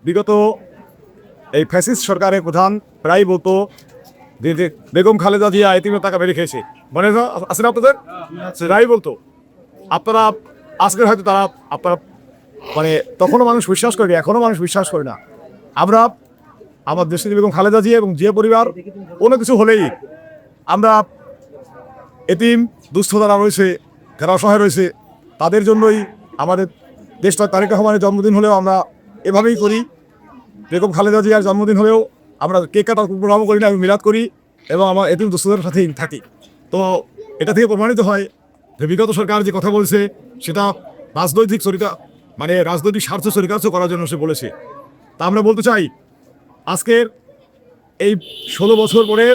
বিগত এই ফ্যাসিস্ট সরকারের প্রধান প্রায় বলতো যে বেগম খালেদা জিয়া এতিমের টাকা বেড়ে খেয়েছে, মনে আছে না আপনাদের? প্রায় বলতো। আপনারা আজকের হয়তো তারা আপনারা মানে তখনও মানুষ বিশ্বাস করে, এখনও মানুষ বিশ্বাস করে না। আমরা আমার দেশের বেগম খালেদা জিয়া এবং যে পরিবার কোনো কিছু হলেই আমরা এতিম দুস্থ যারা রয়েছে, যারা অসহায় রয়েছে, তাদের জন্যই আমাদের দেশটা তারেক রহমানের জন্মদিন হলেও আমরা এভাবেই করি। বেগম খালেদা জিয়ার জন্মদিন হলেও আমরা কেক কাটার প্রোগ্রাম করি না, আমি মিলাদ করি এবং আমার এতিম দুস্থদের সাথেই থাকি। তো এটা থেকে প্রমাণিত হয় যে বিগত সরকার যে কথা বলছে সেটা রাজনৈতিক রাজনৈতিক স্বার্থ চরিতার্থ করার জন্য সে বলেছে। তা আমরা বলতে চাই আজকের এই 16 বছর পরে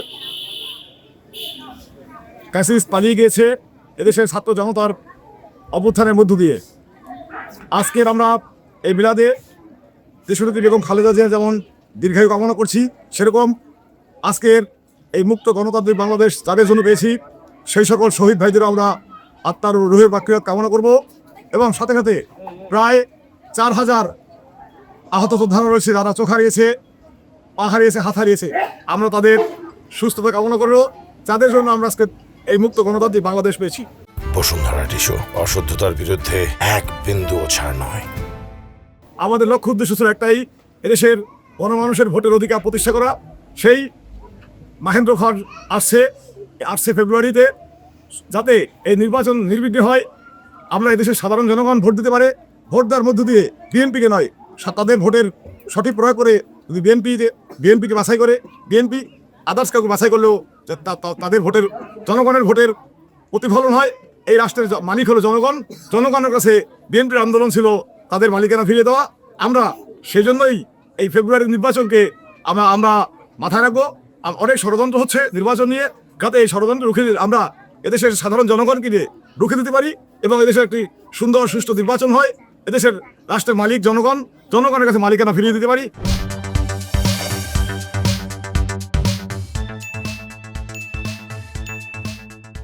ফ্যাসিস্ট পালিয়ে গিয়েছে এদেশের ছাত্র জনতার অভ্যুত্থানের মধ্য দিয়ে। আজকের আমরা এই মিলাদে দেশনেত্রী বেগম খালেদা জিয়া যেমন দীর্ঘায়ু কামনা করছি, সেরকম আজকের এই মুক্ত গণতান্ত্রিক বাংলাদেশ যাদের জন্য পেয়েছি সেই সকল শহীদ ভাইদের আমরা আত্মার রুহের মাগফিরাত কামনা করব। এবং সাথে সাথে প্রায় 4000 আহত যোদ্ধা রয়েছে যারা চোখ হারিয়েছে, পা হারিয়েছে, হাত হারিয়েছে। আমরা তাদের সুস্থতা কামনা করব, যাদের জন্য আমরা আজকে এই মুক্ত গণতান্ত্রিক বাংলাদেশ পেয়েছি। বসুন্ধরা টিস্যু, অশুদ্ধতার বিরুদ্ধে এক বিন্দুও ছাড় নয়। আমাদের লক্ষ্য উদ্দেশ্য ছিল একটাই, এদেশের গণমানুষের ভোটের অধিকার প্রতিষ্ঠা করা। সেই মাহেন্দ্র খান আসছে ফেব্রুয়ারিতে, যাতে এই নির্বাচন নির্বিঘ্নে হয়, আমরা এদেশের সাধারণ জনগণ ভোট দিতে পারে। ভোট দেওয়ার মধ্য দিয়ে বিএনপিকে নয়, তাদের ভোটের সঠিক প্রয়োগ করে যদি বিএনপিকে বাছাই করে, বিএনপি আদার্স কাউকে বাছাই করলেও তাদের ভোটের, জনগণের ভোটের প্রতিফলন হয়। এই রাষ্ট্রের মালিক হলো জনগণ, জনগণের কাছে বিএনপির আন্দোলন ছিল তাদের মালিকানা ফিরিয়ে দেওয়া। আমরা সেজন্যই এই ফেব্রুয়ারির নির্বাচনকে আমরা মাথায় রাখবো। অনেক ষড়যন্ত্র হচ্ছে নির্বাচন নিয়ে, যাতে এই ষড়যন্ত্র রুখে আমরা এদেশের সাধারণ জনগণকে নিয়ে রুখে দিতে পারি এবং এদেশের একটি সুন্দর সুষ্ঠু নির্বাচন হয়, এদেশের রাষ্ট্রের মালিক জনগণ, জনগণের কাছে মালিকানা ফিরিয়ে দিতে পারি।